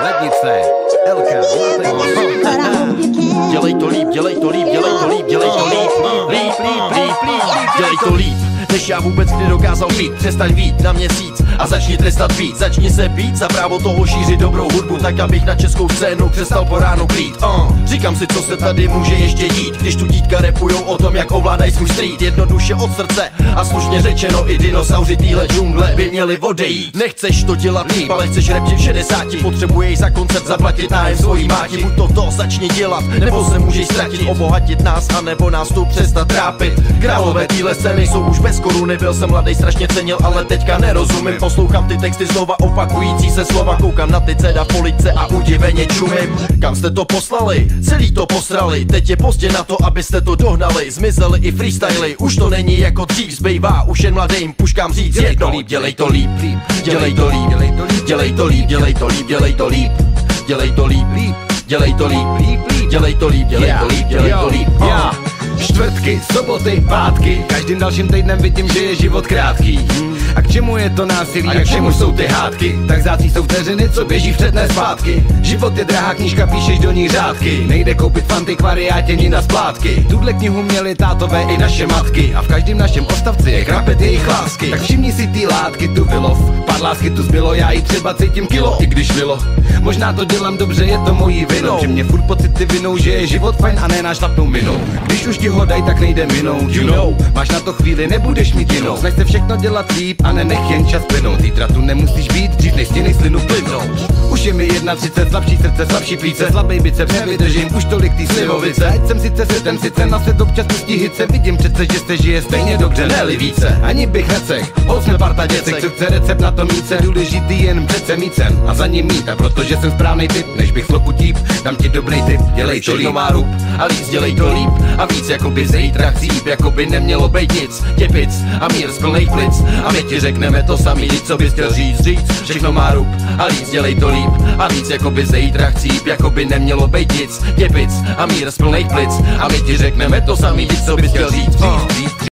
Lednice, Elka, Dělej to líp, dělej to líp, dělej to líp, dělej to líp, líp, líp, líp, líp, dělej to líp, než já vůbec kdy dokázal být. Přestaň vít na měsíc a začni trestat víc. Začni se být za právo toho šířit dobrou hudbu, tak abych na českou scénu přestal po ránu klít. Říkám si, co se tady může ještě dít, když tu dítka rapujou o tom, jak ovládají svůj street. Jednoduše od srdce a slušně řečeno, i dinosauři týhle džungle by měli odejít. Nechceš to dělat líp, ale chceš rapčit v 60, potřebuješ za koncert zaplatit nájem svojí máti. Buď to začni dělat, nebo se můžeš ztratit, obohatit nás, anebo nás tu přestat trápit. Králové týhle scény jsou už bez koruny, byl jsem mladý, strašně cenil, ale teďka nerozumím. Poslouchám ty texty znova, opakující se slova, koukám na ty ceda v police a udiveně čumím. Kam jste to poslali? Celý to posrali, teď je pozdě na to, abyste to dohnali. Zmizely i freestyly, už to není jako dřív, zbývá už jen mladým puškám říct jedno líp, dělej to líp, dělej to líp, dělej to líp, dělej to líp, dělej to líp, dělej to líp, dělej to líp, dělej to líp, dělej to líp, dělej to líp. Čtvrtky, soboty, pátky, každým dalším týdnem vidím, že je život krátký. A k čemu je to násilí, a k čemu jsou ty hádky? Tak zácí jsou vteřiny, co běží včetné zpátky. Život je drahá knížka, píšeš do ní řádky. Nejde koupit v antikvariátě ni na splátky. Tuhle knihu měli tátové i naše matky, a v každém našem odstavci je krapet jejich lásky. Tak všimni si ty látky, tu vylov, pár lásky tu zbylo, já ji třeba cítím kilo. I když bylo, možná to dělám dobře, je to mojí vinou, že mě furt pocity vinou, že je život fajn a ne náš šlapnou minou. Když už ti ho daj, tak nejde minout, you know. Máš na to chvíli, nebudeš mít jinou. Snaž se všechno dělat líp a nenech jen čas plynout. Zítra tu nemusíš být, dřív než stěny slinu plynou. Už je mi 31, slabší srdce, slabší plíce, slabý biceps, nevydržím už tolik tý slivovice. Ať jsem sice ten sice, na svět občas pustí hice. Vidím přece, že se žije stejně dobře, ne-li více. Ani bych necech, hol jsme parta děcek, co chce recept na to míce. Důležitý jen přece mít sen a za ním mít. A protože jsem správnej typ, než bych sloku típ, dám ti dobrý tip, dělej to líp. Má rub a víc, dělej to líp a víc, jako by zítra chcíp, jako by nemělo bejt nic. Těpic a mír z plných plic a my ti řekneme to samý, co bys chtěl říct. Všechno má rub a víc, dělej to líp a víc, jako by zítra chcíp, jako by nemělo bejt nic. Těpic a mír z plných plic a my ti řekneme to samý, co bys chtěl říct.